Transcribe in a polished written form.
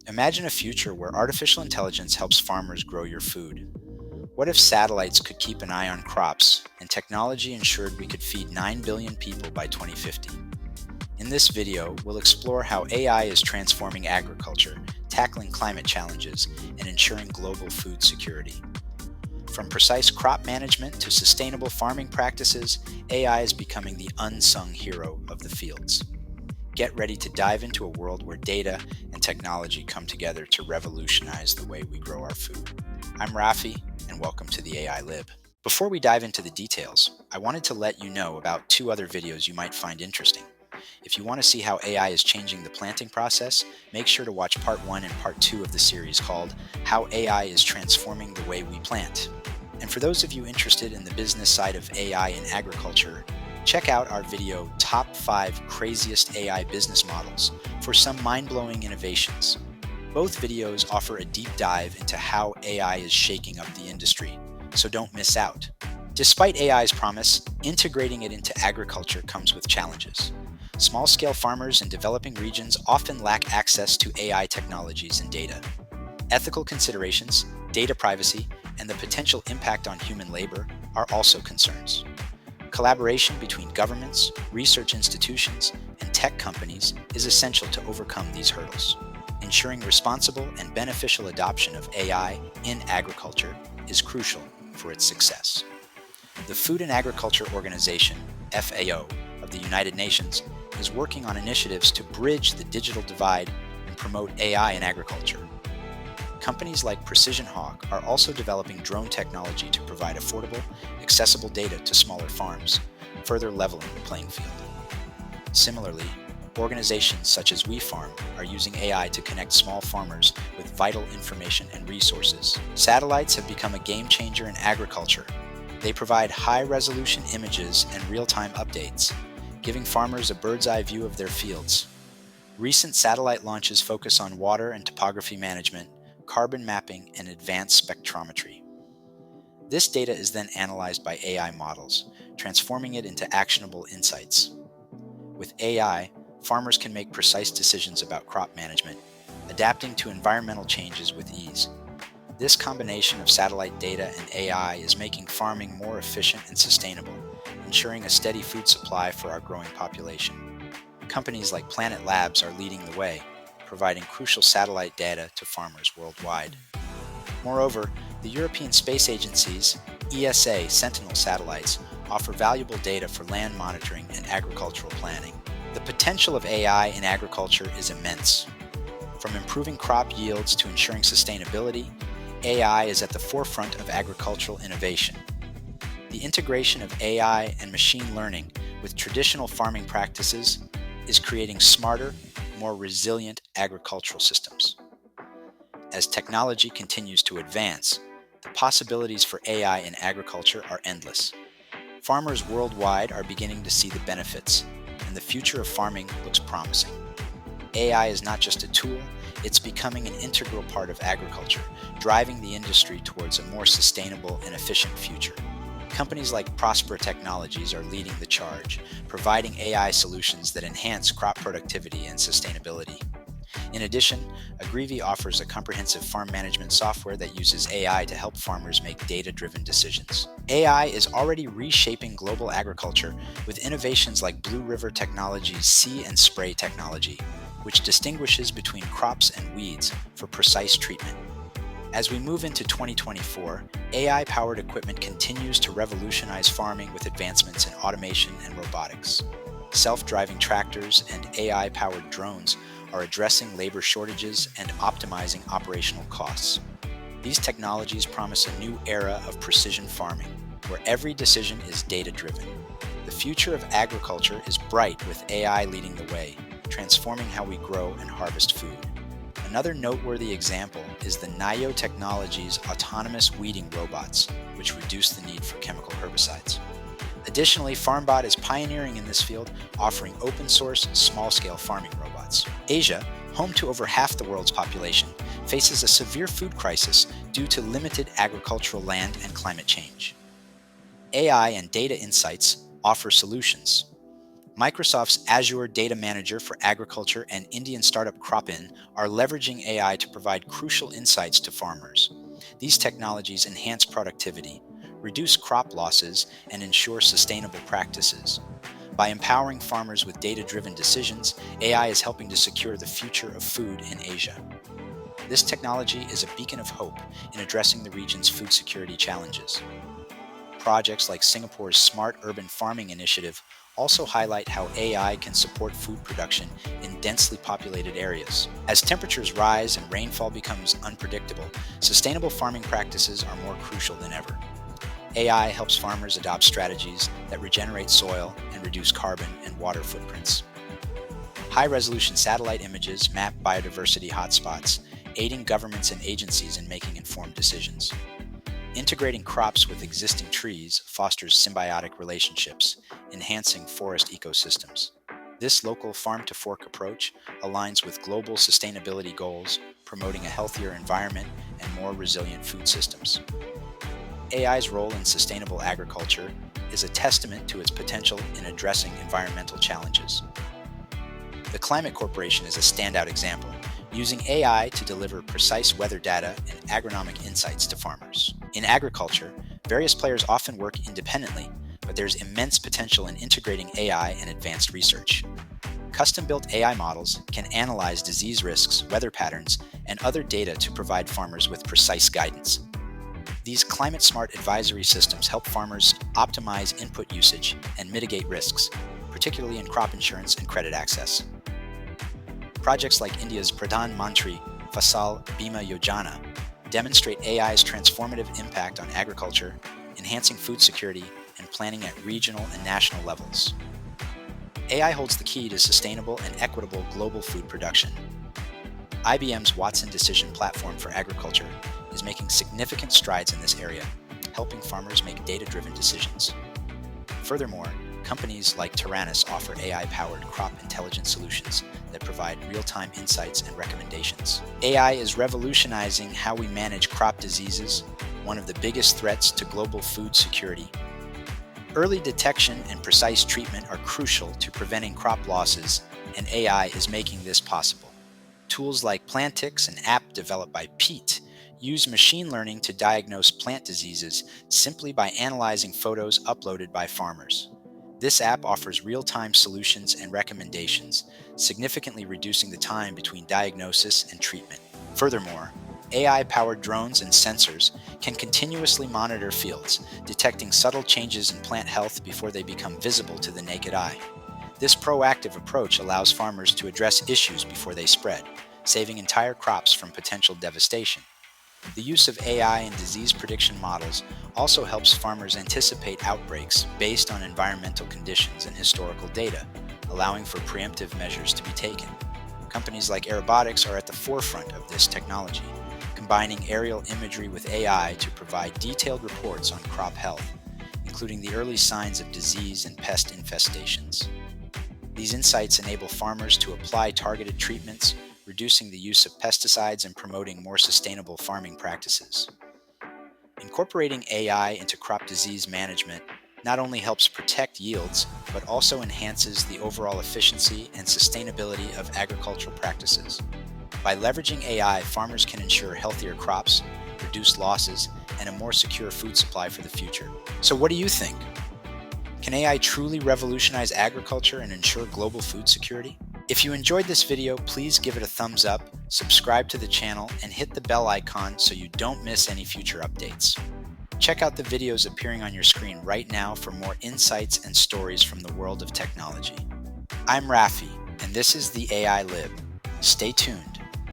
Imagine a future where artificial intelligence helps farmers grow your food. What if satellites could keep an eye on crops and technology ensured we could feed 9 billion people by 2050? In this video, we'll explore how AI is transforming agriculture, tackling climate challenges, and ensuring global food security. From precise crop management to sustainable farming practices, AI is becoming the unsung hero of the fields. Get ready to dive into a world where data and technology come together to revolutionize the way we grow our food. I'm Rafi, and welcome to the AI Lib. Before we dive into the details, I wanted to let you know about two other videos you might find interesting. If you want to see how AI is changing the planting process, make sure to watch part 1 and part 2 of the series called How AI is Transforming the Way We Plant. And for those of you interested in the business side of AI in agriculture, check out our video Top 5 Craziest AI Business Models for some mind-blowing innovations. Both videos offer a deep dive into how AI is shaking up the industry, so don't miss out. Despite AI's promise, integrating it into agriculture comes with challenges. Small-scale farmers in developing regions often lack access to AI technologies and data. Ethical considerations, data privacy, and the potential impact on human labor are also concerns. Collaboration between governments, research institutions, and tech companies is essential to overcome these hurdles. Ensuring responsible and beneficial adoption of AI in agriculture is crucial for its success. The Food and Agriculture Organization, FAO, of the United Nations is working on initiatives to bridge the digital divide and promote AI in agriculture. Companies like Precision Hog are also developing drone technology to provide affordable, accessible data to smaller farms, further leveling the playing field. Similarly, organizations such as WeFarm are using AI to connect small farmers with vital information and resources. Satellites have become a game changer in agriculture. They provide high-resolution images and real-time updates, giving farmers a bird's-eye view of their fields. Recent satellite launches focus on water and topography management, carbon mapping, and advanced spectrometry. This data is then analyzed by AI models, transforming it into actionable insights. With AI, farmers can make precise decisions about crop management, adapting to environmental changes with ease. This combination of satellite data and AI is making farming more efficient and sustainable, ensuring a steady food supply for our growing population. Companies like Planet Labs are leading the way, providing crucial satellite data to farmers worldwide. Moreover, the European Space Agency's ESA Sentinel satellites offer valuable data for land monitoring and agricultural planning. The potential of AI in agriculture is immense. From improving crop yields to ensuring sustainability, AI is at the forefront of agricultural innovation. The integration of AI and machine learning with traditional farming practices is creating smarter, more resilient agricultural systems. As technology continues to advance, the possibilities for AI in agriculture are endless. Farmers worldwide are beginning to see the benefits, and the future of farming looks promising. AI is not just a tool, it's becoming an integral part of agriculture, driving the industry towards a more sustainable and efficient future. Companies like Prospera Technologies are leading the charge, providing AI solutions that enhance crop productivity and sustainability. In addition, Agrivi offers a comprehensive farm management software that uses AI to help farmers make data-driven decisions. AI is already reshaping global agriculture with innovations like Blue River Technologies' See and Spray technology, which distinguishes between crops and weeds for precise treatment. As we move into 2024, AI-powered equipment continues to revolutionize farming with advancements in automation and robotics. Self-driving tractors and AI-powered drones are addressing labor shortages and optimizing operational costs. These technologies promise a new era of precision farming, where every decision is data-driven. The future of agriculture is bright with AI leading the way, transforming how we grow and harvest food. Another noteworthy example is the Nayo Technologies' autonomous weeding robots, which reduce the need for chemical herbicides. Additionally, FarmBot is pioneering in this field, offering open-source, small-scale farming robots. Asia, home to over half the world's population, faces a severe food crisis due to limited agricultural land and climate change. AI and data insights offer solutions. Microsoft's Azure Data Manager for Agriculture and Indian startup Cropin are leveraging AI to provide crucial insights to farmers. These technologies enhance productivity, reduce crop losses, and ensure sustainable practices. By empowering farmers with data-driven decisions, AI is helping to secure the future of food in Asia. This technology is a beacon of hope in addressing the region's food security challenges. Projects like Singapore's Smart Urban Farming Initiative also highlight how AI can support food production in densely populated areas. As temperatures rise and rainfall becomes unpredictable, sustainable farming practices are more crucial than ever. AI helps farmers adopt strategies that regenerate soil and reduce carbon and water footprints. High-resolution satellite images map biodiversity hotspots, aiding governments and agencies in making informed decisions. Integrating crops with existing trees fosters symbiotic relationships, enhancing forest ecosystems. This local farm-to-fork approach aligns with global sustainability goals, promoting a healthier environment and more resilient food systems. AI's role in sustainable agriculture is a testament to its potential in addressing environmental challenges. The Climate Corporation is a standout example, using AI to deliver precise weather data and agronomic insights to farmers. In agriculture, various players often work independently, but there's immense potential in integrating AI and advanced research. Custom-built AI models can analyze disease risks, weather patterns, and other data to provide farmers with precise guidance. These climate-smart advisory systems help farmers optimize input usage and mitigate risks, particularly in crop insurance and credit access. Projects like India's Pradhan Mantri Fasal Bima Yojana demonstrate AI's transformative impact on agriculture, enhancing food security and planning at regional and national levels. AI holds the key to sustainable and equitable global food production. IBM's Watson Decision Platform for Agriculture is making significant strides in this area, helping farmers make data-driven decisions. Furthermore, companies like Taranis offer AI-powered crop intelligence solutions that provide real-time insights and recommendations. AI is revolutionizing how we manage crop diseases, one of the biggest threats to global food security. Early detection and precise treatment are crucial to preventing crop losses, and AI is making this possible. Tools like Plantix, an app developed by Pete, use machine learning to diagnose plant diseases simply by analyzing photos uploaded by farmers. This app offers real-time solutions and recommendations, significantly reducing the time between diagnosis and treatment. Furthermore, AI-powered drones and sensors can continuously monitor fields, detecting subtle changes in plant health before they become visible to the naked eye. This proactive approach allows farmers to address issues before they spread, saving entire crops from potential devastation. The use of AI in disease prediction models also helps farmers anticipate outbreaks based on environmental conditions and historical data, allowing for preemptive measures to be taken. Companies like Aerobotics are at the forefront of this technology, combining aerial imagery with AI to provide detailed reports on crop health, including the early signs of disease and pest infestations. These insights enable farmers to apply targeted treatments, reducing the use of pesticides and promoting more sustainable farming practices. Incorporating AI into crop disease management not only helps protect yields, but also enhances the overall efficiency and sustainability of agricultural practices. By leveraging AI, farmers can ensure healthier crops, reduce losses, and a more secure food supply for the future. So what do you think? Can AI truly revolutionize agriculture and ensure global food security? If you enjoyed this video, please give it a thumbs up, subscribe to the channel, and hit the bell icon so you don't miss any future updates. Check out the videos appearing on your screen right now for more insights and stories from the world of technology. I'm Rafi, and this is the AI Lib. Stay tuned.